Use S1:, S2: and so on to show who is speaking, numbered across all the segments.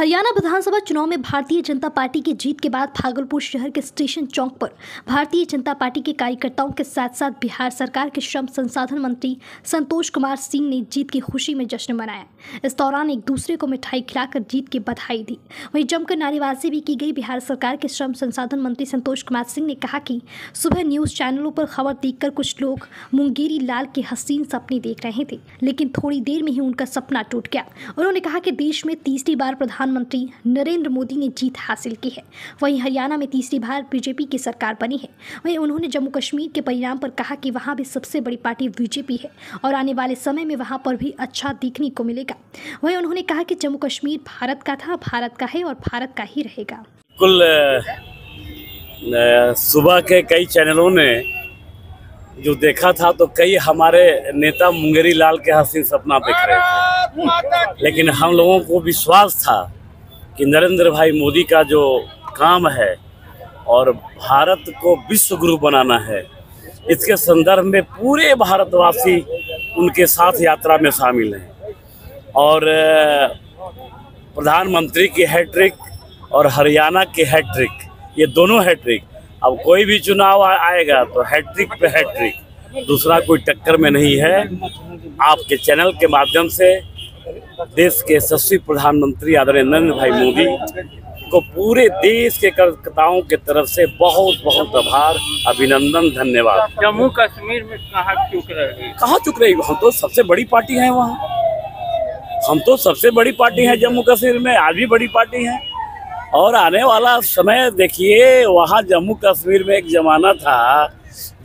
S1: हरियाणा विधानसभा चुनाव में भारतीय जनता पार्टी की जीत के बाद भागलपुर शहर के स्टेशन चौक पर भारतीय जनता पार्टी के कार्यकर्ताओं के साथ साथ बिहार सरकार के श्रम संसाधन मंत्री संतोष कुमार सिंह ने जीत की खुशी में जश्न मनाया। इस दौरान एक दूसरे को मिठाई खिलाकर जीत की बधाई दी। वहीं जमकर नारेबाजी भी की गई। बिहार सरकार के श्रम संसाधन मंत्री संतोष कुमार सिंह ने कहा कि सुबह न्यूज चैनलों पर खबर देखकर कुछ लोग मुंगेरी लाल के हसीन सपने देख रहे थे, लेकिन थोड़ी देर में ही उनका सपना टूट गया। उन्होंने कहा कि देश में तीसरी बार प्रधानमंत्री नरेंद्र मोदी ने जीत हासिल की है। वहीं हरियाणा में तीसरी बार बीजेपी की सरकार बनी है। वहीं उन्होंने जम्मू कश्मीर के परिणाम पर कहा कि वहां भी सबसे बड़ी पार्टी बीजेपी है और आने वाले समय में वहां पर भी अच्छा देखने को मिलेगा। वहीं उन्होंने कहा कि जम्मू कश्मीर भारत का था, भारत का है और भारत का ही रहेगा।
S2: कुल सुबह के कई चैनलों ने जो देखा था तो कई हमारे नेता मुंगेरी लाल के हसीन सपना देख रहे थे, लेकिन हम लोगों को विश्वास था कि नरेंद्र भाई मोदी का जो काम है और भारत को विश्व गुरु बनाना है, इसके संदर्भ में पूरे भारतवासी उनके साथ यात्रा में शामिल हैं। और प्रधानमंत्री की हैट्रिक और हरियाणा की हैट्रिक, ये दोनों हैट्रिक, अब कोई भी चुनाव आएगा तो हैट्रिक पे हैट्रिक, दूसरा कोई टक्कर में नहीं है। आपके चैनल के माध्यम से देश के यशस्वी प्रधानमंत्री आदरणीय नरेंद्र भाई मोदी को पूरे देश के कार्यकर्ताओं के तरफ से बहुत बहुत आभार, अभिनंदन, धन्यवाद।
S3: जम्मू कश्मीर में कहाँ चुक रही?
S2: हम तो सबसे बड़ी पार्टी है वहाँ, हम तो सबसे बड़ी पार्टी है जम्मू कश्मीर में, आज भी बड़ी पार्टी है। और आने वाला समय देखिए, वहाँ जम्मू कश्मीर में एक जमाना था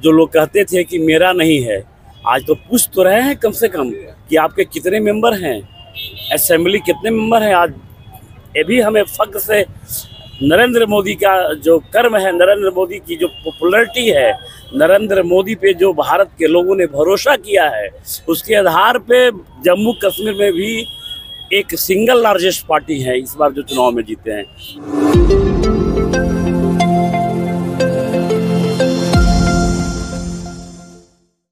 S2: जो लोग कहते थे कि मेरा नहीं है। आज तो पूछ तो रहे हैं कम से कम कि आपके कितने मेंबर हैं, असेंबली कितने मेंबर हैं। आज ये भी हमें फख्र से नरेंद्र मोदी का जो कर्म है, नरेंद्र मोदी की जो पॉपुलैरिटी है, नरेंद्र मोदी पे जो भारत के लोगों ने भरोसा किया है, उसके आधार पे जम्मू कश्मीर में भी एक सिंगल लार्जेस्ट पार्टी है इस बार जो चुनाव में जीते हैं।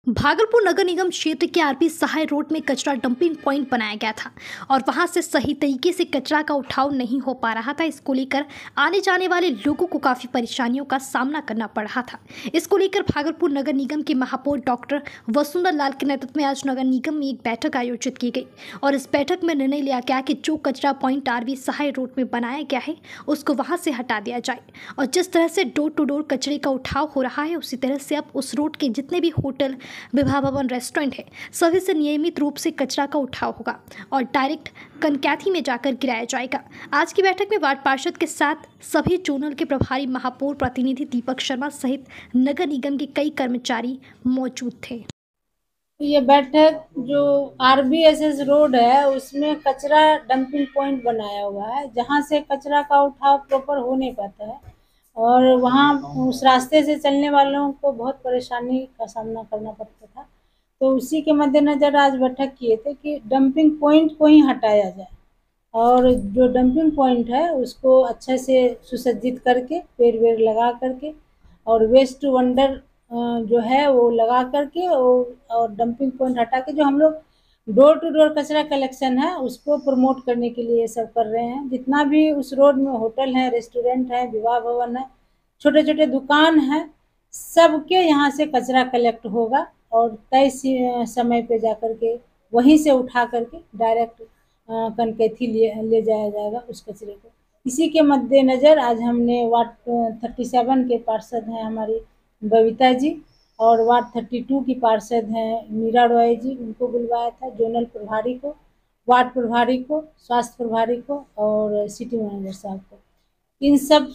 S1: भागलपुर नगर निगम क्षेत्र के आरपी सहाय रोड में कचरा डंपिंग पॉइंट बनाया गया था और वहां से सही तरीके से कचरा का उठाव नहीं हो पा रहा था। इसको लेकर आने जाने वाले लोगों को काफी परेशानियों का सामना करना पड़ रहा था। इसको लेकर भागलपुर नगर निगम के महापौर डॉक्टर वसुंधरा लाल के नेतृत्व में आज नगर निगम में एक बैठक आयोजित की गई और इस बैठक में निर्णय लिया गया कि जो कचरा पॉइंट आरपी सहाय रोड में बनाया गया है उसको वहां से हटा दिया जाए और जिस तरह से डोर टू डोर कचरे का उठाव हो रहा है उसी तरह से अब उस रोड के जितने भी होटल, विवाह भवन, रेस्टोरेंट है, सभी से नियमित रूप से कचरा का उठाव होगा और डायरेक्ट कनकैथी में जाकर गिराया जाएगा। आज की बैठक में वार्ड पार्षद के साथ सभी जोनल के प्रभारी, महापौर प्रतिनिधि दीपक शर्मा सहित नगर निगम के कई कर्मचारी मौजूद थे।
S4: ये बैठक जो आरबीएसएस रोड है उसमें कचरा डंपिंग पॉइंट बनाया हुआ है, जहां से कचरा का उठाव प्रॉपर हो नहीं पाता है और वहाँ उस रास्ते से चलने वालों को बहुत परेशानी का सामना करना पड़ता था। तो उसी के मद्देनज़र आज बैठक किए थे कि डंपिंग पॉइंट को ही हटाया जाए और जो डंपिंग पॉइंट है उसको अच्छे से सुसज्जित करके पेड़ वेड़ लगा करके और वेस्ट टू वंडर जो है वो लगा करके और डंपिंग पॉइंट हटा के जो हम लोग डोर टू डोर कचरा कलेक्शन है उसको प्रमोट करने के लिए ये सब कर रहे हैं। जितना भी उस रोड में होटल है, रेस्टोरेंट है, विवाह भवन है, छोटे छोटे दुकान है, सबके यहाँ से कचरा कलेक्ट होगा और तय समय पे जा कर के वहीं से उठा करके डायरेक्ट कनकैथी ले जाया जाएगा उस कचरे को। इसी के मद्देनज़र आज हमने वार्ड 37 के पार्षद हैं हमारी बबीता जी और वार्ड 32 की पार्षद हैं मीरा रॉय जी, उनको बुलवाया था, जोनल प्रभारी को, वार्ड प्रभारी को, स्वास्थ्य प्रभारी को और सिटी मैनेजर साहब को। इन सब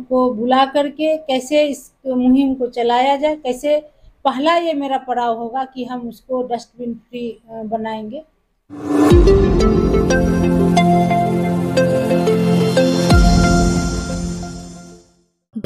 S4: को बुला करके कैसे इस मुहिम को चलाया जाए, कैसे पहला ये मेरा पड़ाव होगा कि हम उसको डस्टबिन फ्री बनाएंगे।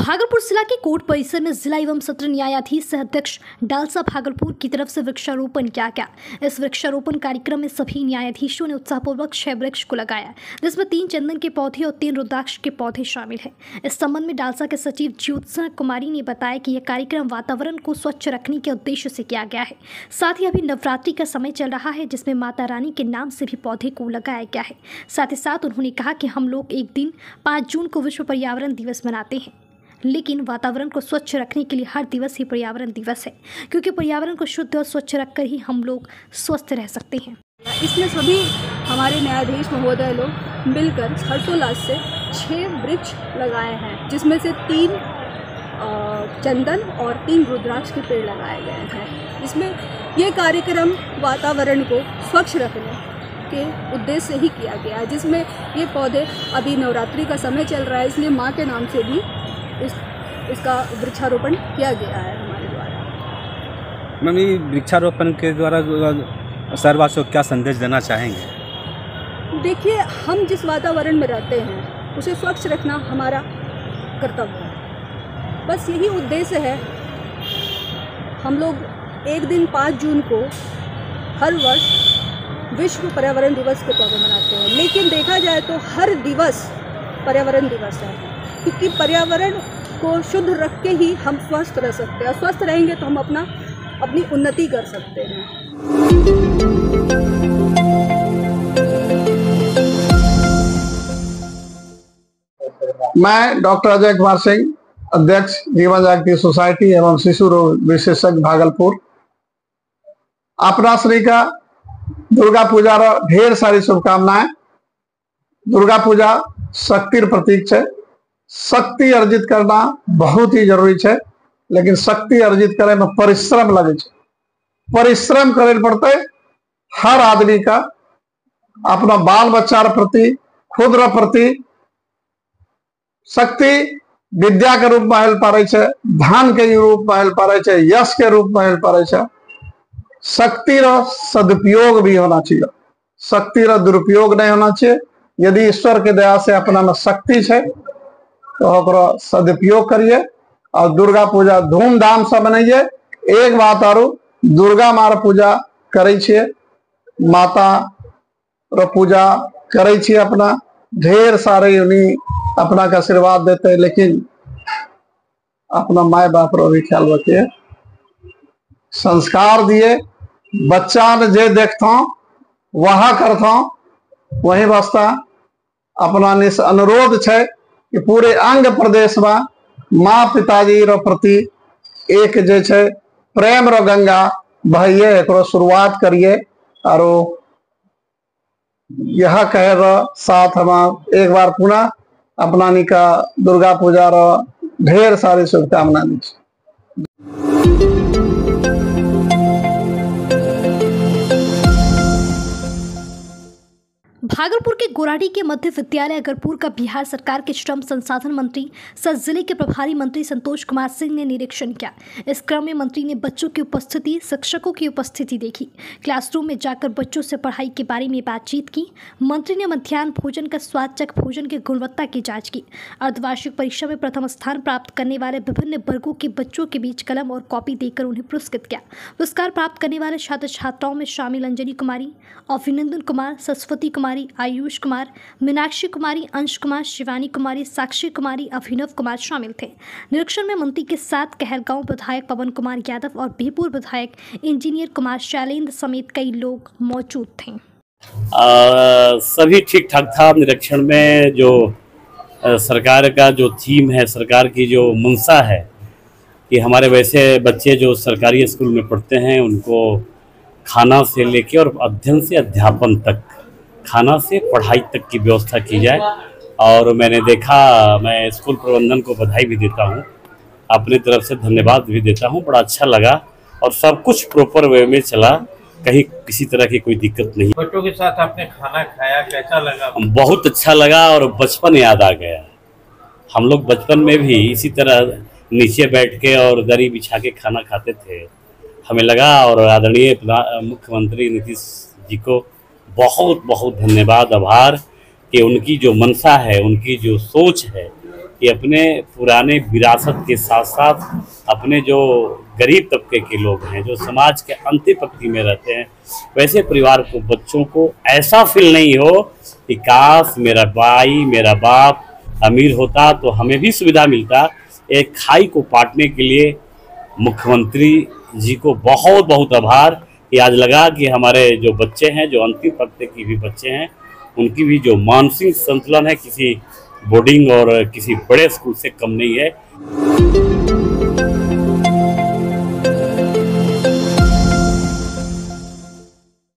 S1: भागलपुर जिला के कोर्ट परिसर में जिला एवं सत्र न्यायाधीश सह अध्यक्ष डालसा भागलपुर की तरफ से वृक्षारोपण किया गया। इस वृक्षारोपण कार्यक्रम में सभी न्यायाधीशों ने उत्साहपूर्वक 6 वृक्ष को लगाया, जिसमें 3 चंदन के पौधे और 3 रुद्राक्ष के पौधे शामिल हैं। इस संबंध में डालसा के सचिव ज्योत्सना कुमारी ने बताया कि यह कार्यक्रम वातावरण को स्वच्छ रखने के उद्देश्य से किया गया है। साथ ही अभी नवरात्रि का समय चल रहा है, जिसमें माता रानी के नाम से भी पौधे को लगाया गया है। साथ ही साथ उन्होंने कहा कि हम लोग एक दिन 5 जून को विश्व पर्यावरण दिवस मनाते हैं, लेकिन वातावरण को स्वच्छ रखने के लिए हर दिवस ही पर्यावरण दिवस है, क्योंकि पर्यावरण को शुद्ध और स्वच्छ रखकर ही हम लोग स्वस्थ रह सकते हैं।
S5: इसमें सभी हमारे न्यायाधीश महोदय लोग मिलकर हर्षोल्लास से 6 वृक्ष लगाए हैं, जिसमें से 3 चंदन और 3 रुद्राक्ष के पेड़ लगाए गए हैं। इसमें ये कार्यक्रम वातावरण को स्वच्छ रखने के उद्देश्य से ही किया गया है, जिसमें ये पौधे अभी नवरात्रि का समय चल रहा है, इसलिए माँ के नाम से भी इसका वृक्षारोपण किया गया है हमारे द्वारा।
S6: मैम, ये वृक्षारोपण के द्वारा शहरवासियों को क्या संदेश देना चाहेंगे?
S5: देखिए, हम जिस वातावरण में रहते हैं उसे स्वच्छ रखना हमारा कर्तव्य है। बस यही उद्देश्य है। हम लोग एक दिन 5 जून को हर वर्ष विश्व पर्यावरण दिवस के तौर पर मनाते हैं, लेकिन देखा जाए तो हर दिवस पर्यावरण दिवस है, क्योंकि पर्यावरण को शुद्ध रख के ही हम स्वस्थ रह सकते हैं, और स्वस्थ रहेंगे तो हम अपनी उन्नति कर सकते हैं।
S7: मैं डॉक्टर अजय कुमार सिंह, अध्यक्ष जीवन जागृति सोसाइटी एवं शिशु रोग विशेषज्ञ भागलपुर, अपना श्री का दुर्गा पूजा ढेर सारी शुभकामनाएं। दुर्गा पूजा शक्तिर प्रतीक है। शक्ति अर्जित करना बहुत ही जरूरी है, लेकिन शक्ति अर्जित करे में परिश्रम लगे। परिश्रम करे पड़ते हर आदमी का, अपना बाल बच्चा प्रति, खुद प्रति। शक्ति विद्या के रूप में हेल्प पारे, धन के रूप में हेल्प पारे, यश के रूप में हेल्प पारे। शक्ति रो सदुपयोग भी होना चाहिए, शक्ति रो दुरुपयोग नहीं होना चाहिए। यदि ईश्वर के दया से अपना में शक्ति है तो सदुपयोग करिए और दुर्गा पूजा धूमधाम से मनाइए। एक बात और, दुर्गा मार पूजा करे छिए, माता रो पूजा करे छिए, अपना ढेर सारे उन्हीं अपना का आशीर्वाद देते हैं, लेकिन अपना माए बाप रो भी ख्याल रखिए। संस्कार दिए, बच्चा ने जे देखता वह करता, वही वास्ता अपना अनुरोध है कि पूरे अंग प्रदेश में माँ पिताजी रो प्रति एक जे छे प्रेम रो गंगा बहिए, एक शुरुआत करिए। और यह कहे रो साथ हम एक बार पुनः अपना निका दुर्गा पूजा रो ढेर सारी शुभकामनाएं।
S1: भागलपुर के गोराडी के मध्य विद्यालय अगरपुर का बिहार सरकार के श्रम संसाधन मंत्री सह जिले के प्रभारी मंत्री संतोष कुमार सिंह ने निरीक्षण किया। इस क्रम में मंत्री ने बच्चों की उपस्थिति, शिक्षकों की उपस्थिति देखी, क्लासरूम में जाकर बच्चों से पढ़ाई के बारे में बातचीत की। मंत्री ने मध्याह्न भोजन का स्वाद चख भोजन की गुणवत्ता की जाँच की। अर्धवार्षिक परीक्षा में प्रथम स्थान प्राप्त करने वाले विभिन्न वर्गों के बच्चों के बीच कलम और कॉपी देकर उन्हें पुरस्कृत किया। पुरस्कार प्राप्त करने वाले छात्र छात्राओं में शामिल अंजलि कुमारी, अभिनंदन कुमार, सरस्वती कुमारी, आयुष कुमार, मीनाक्षी कुमारी, अंश कुमार, शिवानी कुमारी, साक्षी कुमारी, अभिनव कुमार शामिल थे। निरीक्षण में मंत्री के साथ कहलगांव विधायक पवन कुमार यादव और बिहपुर विधायक इंजीनियर कुमार शैलेंद्र समेत कई लोग मौजूद थे।
S2: सभी ठीक ठाक था। निरीक्षण में जो सरकार का जो थीम है, सरकार की जो मंशा है कि हमारे वैसे बच्चे जो सरकारी स्कूल में पढ़ते हैं उनको खाना से लेके और अध्ययन से अध्यापन तक, खाना से पढ़ाई तक की व्यवस्था की जाए। और मैंने देखा, मैं स्कूल प्रबंधन को बधाई भी देता हूँ, अपनी तरफ से धन्यवाद भी देता हूँ। बड़ा अच्छा लगा और सब कुछ प्रॉपर वे में चला, कहीं किसी तरह की कोई दिक्कत नहीं।
S3: बच्चों के साथ आपने खाना खाया, कैसा लगा?
S2: बहुत अच्छा लगा और बचपन याद आ गया। हम लोग बचपन में भी इसी तरह नीचे बैठ के और दरी बिछा के खाना खाते थे, हमें लगा। और आदरणीय मुख्यमंत्री नीतीश जी को बहुत बहुत धन्यवाद, आभार कि उनकी जो मंशा है, उनकी जो सोच है कि अपने पुराने विरासत के साथ साथ अपने जो गरीब तबके के लोग हैं, जो समाज के अंतिम पंक्ति में रहते हैं, वैसे परिवार को, बच्चों को ऐसा फील नहीं हो कि काश मेरा भाई, मेरा बाप अमीर होता तो हमें भी सुविधा मिलता। एक खाई को पाटने के लिए मुख्यमंत्री जी को बहुत बहुत आभार कि आज लगा कि हमारे जो बच्चे हैं, जो अंतिम तबके की भी बच्चे हैं, उनकी भी जो मानसिक संतुलन है किसी बोर्डिंग और किसी बड़े स्कूल से कम नहीं है।